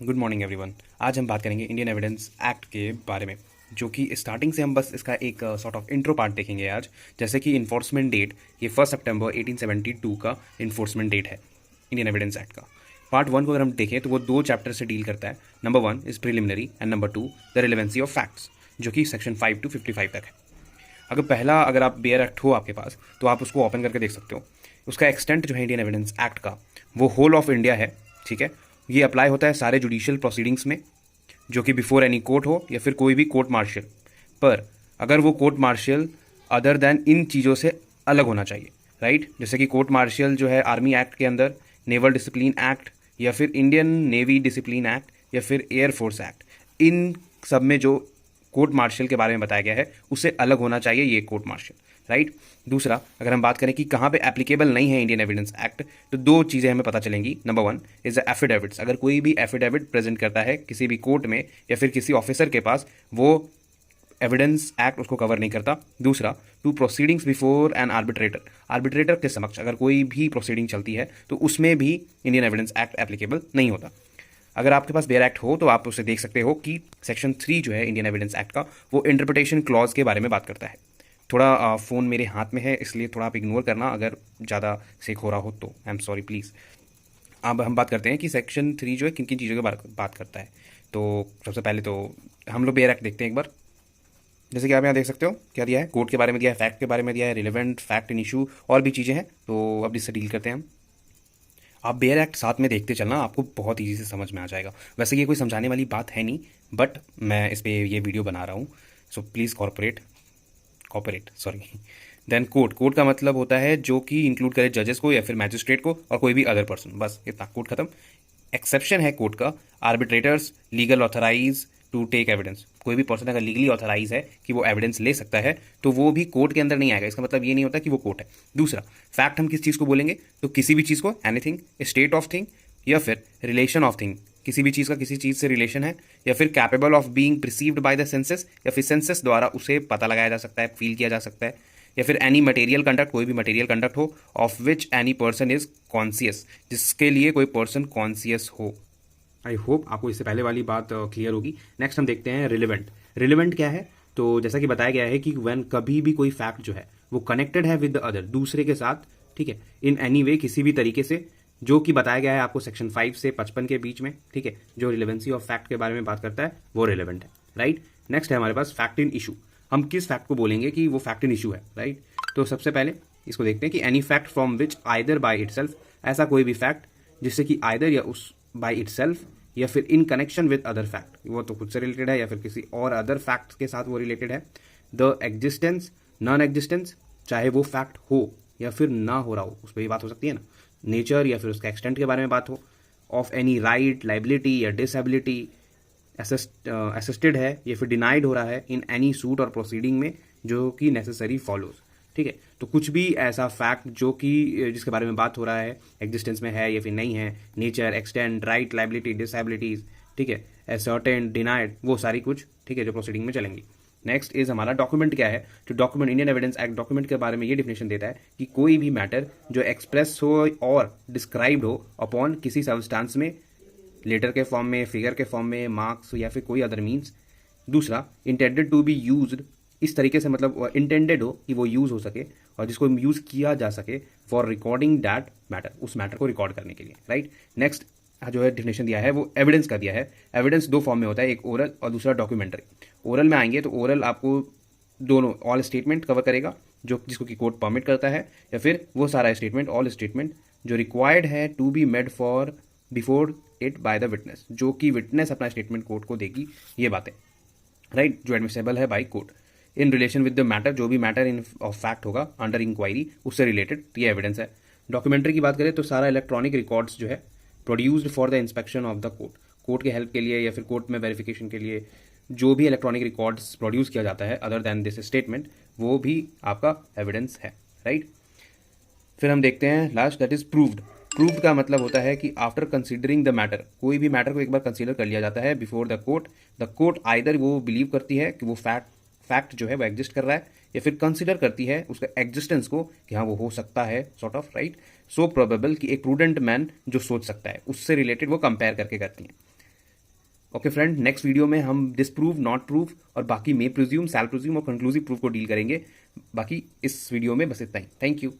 Good morning everyone. आज हम बात करेंगे इंडियन एविडेंस एक्ट के बारे में, जो कि स्टार्टिंग से हम बस इसका एक सॉर्ट ऑफ इंट्रो पार्ट देखेंगे आज। जैसे कि इन्फोर्समेंट डेट, ये 1 सितंबर 1872 का इन्फोर्समेंट डेट है इंडियन एविडेंस एक्ट का। पार्ट 1 को अगर हम देखें तो वो 2 चैप्टर से डील करता है। Number 1 is preliminary and number 2 the relevancy of facts, जो कि सेक्शन 5 to 55 तक है। अगर आप बेयर एक्ट हो आपके पास तो आप उसको ओपन करके देख सकते हो। उसका एक्सटेंट जो है इंडियन एविडेंस एक्ट का, वो होल ऑफ इंडिया है। ठीक है, ये अप्लाई होता है सारे जुडिशियल प्रोसीडिंग्स में, जो कि बिफोर एनी कोर्ट हो या फिर कोई भी कोर्ट मार्शल। पर अगर वो court martial other then in चीज़ों से अलग होना चाहिए, राइट। जैसे कि कोर्ट मार्शल जो है आर्मी एक्ट के अंदर, नेवल डिसिप्लिन एक्ट या फिर इंडियन नेवी डिसिप्लिन एक्ट या फिर एयरफोर्स एक्ट, इन सब में जो कोर्ट मार्शल के बारे में बताया गया है उससे अलग होना चाहिए ये कोर्ट मार्शल, राइट। दूसरा, अगर हम बात करें कि कहाँ पे एप्लीकेबल नहीं है इंडियन एविडेंस एक्ट, तो 2 चीज़ें हमें पता चलेंगी। Number 1 is affidavits. अगर कोई भी एफिडेविट प्रेजेंट करता है किसी भी कोर्ट में या फिर किसी ऑफिसर के पास, वो एविडेंस एक्ट उसको कवर नहीं करता। दूसरा, to proceedings before an arbitrator. Arbitrator के समक्ष अगर कोई भी प्रोसीडिंग चलती है तो उसमें भी इंडियन एविडेंस एक्ट एप्लीकेबल नहीं होता। अगर आपके पास बेयर एक्ट हो तो आप उसे देख सकते हो कि सेक्शन 3 जो है इंडियन एविडेंस एक्ट का, वो इंटरप्रिटेशन क्लॉज के बारे में बात करता है। थोड़ा फ़ोन मेरे हाथ में है, इसलिए थोड़ा आप इग्नोर करना अगर ज़्यादा सेक हो रहा हो तो। I am sorry please. अब हम बात करते हैं कि सेक्शन 3 जो है किन किन चीज़ों के बारे में बात करता है। तो सबसे पहले तो हम लोग बेयर एक्ट देखते हैं एक बार। जैसे कि आप यहाँ देख सकते हो क्या दिया है, कोर्ट के बारे में दिया है, फैक्ट के बारे में दिया है, रिलेवेंट फैक्ट इन इशू और भी चीज़ें हैं। तो अब इससे डील करते हैं हम। आप बेयर एक्ट साथ में देखते चलना, आपको बहुत ईजी से समझ में आ जाएगा। वैसे ये कोई समझाने वाली बात है नहीं, बट मैं इस पर ये वीडियो बना रहा हूँ, so please cooperate sorry. Then court, court का मतलब होता है जो कि इंक्लूड करे जजेस को या फिर मैजिस्ट्रेट को और कोई भी अदर पर्सन, बस इतना, कोर्ट खत्म। एक्सेप्शन है कोर्ट का, arbitrators legal authorise to take evidence. कोई भी पर्सन अगर लीगली ऑथराइज है कि वो एविडेंस ले सकता है तो वो भी कोर्ट के अंदर नहीं आएगा। इसका मतलब ये नहीं होता कि वो कोर्ट है। दूसरा, फैक्ट हम किस चीज़ को बोलेंगे, तो किसी भी चीज़ को, एनीथिंग, स्टेट ऑफ थिंग या फिर रिलेशन ऑफ थिंग। किसी भी चीज़ का किसी चीज़ से रिलेशन है या फिर capable of being perceived by the senses, या फिर सेंसेस द्वारा उसे पता लगाया जा सकता है, फील किया जा सकता है। या फिर एनी मटेरियल कंडक्ट, कोई भी मटेरियल कंडक्ट हो of which any person is conscious, जिसके लिए कोई पर्सन कॉन्सियस हो। आई होप आपको इससे पहले वाली बात क्लियर होगी। नेक्स्ट हम देखते हैं रिलेवेंट। रिलेवेंट क्या है, तो जैसा कि बताया गया है कि व्हेन कभी भी कोई फैक्ट जो है वो कनेक्टेड है विद द अदर, दूसरे के साथ, ठीक है, इन एनी वे, किसी भी तरीके से, जो कि बताया गया है आपको सेक्शन 5 से 55 के बीच में, ठीक है, जो रिलेवेंसी ऑफ फैक्ट के बारे में बात करता है वो रिलेवेंट है, राइट। नेक्स्ट है हमारे पास फैक्ट इन इशू। हम किस फैक्ट को बोलेंगे कि वो फैक्ट इन इशू है, राइट। तो सबसे पहले इसको देखते हैं कि any fact from which either by itself, ऐसा कोई भी फैक्ट जिससे कि आइदर या उस बाय इटसेल्फ या फिर in connection with other fact, वो तो खुद से रिलेटेड है या फिर किसी और अदर फैक्ट के साथ वो रिलेटेड है। द एग्जिस्टेंस, नॉन एग्जिस्टेंस, चाहे वो फैक्ट हो या फिर ना हो रहा हो, उस पर भी बात हो सकती है ना। नेचर या फिर उसका एक्सटेंट के बारे में बात हो। ऑफ एनी राइट, लाइबिलिटी या डिसएबिलिटी, असिस्टेड है या फिर डिनाइड हो रहा है इन एनी सूट और प्रोसीडिंग में जो कि नेसेसरी फॉलोज, ठीक है। तो कुछ भी ऐसा फैक्ट जो कि जिसके बारे में बात हो रहा है, एग्जिस्टेंस में है या फिर नहीं है, नेचर, एक्सटेंट, राइट, लाइबिलिटी, डिसएबिलिटीज, ठीक है, असर्टेन, डिनाइड, वो सारी कुछ, ठीक है, जो प्रोसीडिंग में चलेंगी। नेक्स्ट इज हमारा डॉक्यूमेंट क्या है। तो document, Indian evidence act document के बारे में ये डिफिनेशन देता है कि कोई भी मैटर जो एक्सप्रेस हो और डिस्क्राइब्ड हो अपॉन किसी सबस्टांस में, लेटर के फॉर्म में, फिगर के फॉर्म में, मार्क्स या फिर कोई अदर मीन्स। दूसरा, इंटेंडेड टू बी यूज्ड, इस तरीके से मतलब इंटेंडेड हो कि वो यूज़ हो सके और जिसको यूज़ किया जा सके फॉर रिकॉर्डिंग दैट मैटर, उस मैटर को रिकॉर्ड करने के लिए, राइट। नेक्स्ट जो है डिफिनेशन दिया है वो एविडेंस का दिया है। एविडेंस 2 फॉर्म में होता है, एक ओरल और दूसरा डॉक्यूमेंट्री। ओरल में आएंगे तो ओरल आपको दोनों, ऑल स्टेटमेंट कवर करेगा जो जिसको कि कोर्ट परमिट करता है, या फिर वो सारा स्टेटमेंट, ऑल स्टेटमेंट जो रिक्वायर्ड है to be made for before it by the witness, जो कि विटनेस अपना स्टेटमेंट कोर्ट को देगी, ये बातें, राइट, जो एडमिसेबल है by court in relation with the matter, जो भी मैटर इन ऑफ फैक्ट होगा अंडर इंक्वायरी उससे रिलेटेड, ये एविडेंस है। डॉक्यूमेंट्री की बात करें तो सारा इलेक्ट्रॉनिक रिकॉर्ड्स जो है produced for the inspection of the court, court के हेल्प के लिए या फिर कोर्ट में वेरिफिकेशन के लिए जो भी इलेक्ट्रॉनिक रिकॉर्ड्स प्रोड्यूस किया जाता है अदर देन दिस स्टेटमेंट, वो भी आपका एविडेंस है, राइट। फिर हम देखते हैं last, that is proved. Proved का मतलब होता है कि आफ्टर कंसीडरिंग द मैटर, कोई भी मैटर को एक बार कंसीडर कर लिया जाता है बिफोर द कोर्ट आइदर वो बिलीव करती है कि वो फैक्ट जो है वो एग्जिस्ट कर रहा है, या फिर कंसीडर करती है उसका एग्जिस्टेंस को कि हाँ वो हो सकता है, sort of, right. So probable कि एक प्रूडेंट मैन जो सोच सकता है उससे रिलेटेड वो कंपेयर करके करती हैं। ओके फ्रेंड, नेक्स्ट वीडियो में हम डिसप्रूव, नॉट प्रूव और बाकी मे प्रिज्यूम, शैल प्रिज्यूम और कंक्लूसिव प्रूफ को डील करेंगे। बाकी इस वीडियो में बस इतना ही। Thank you.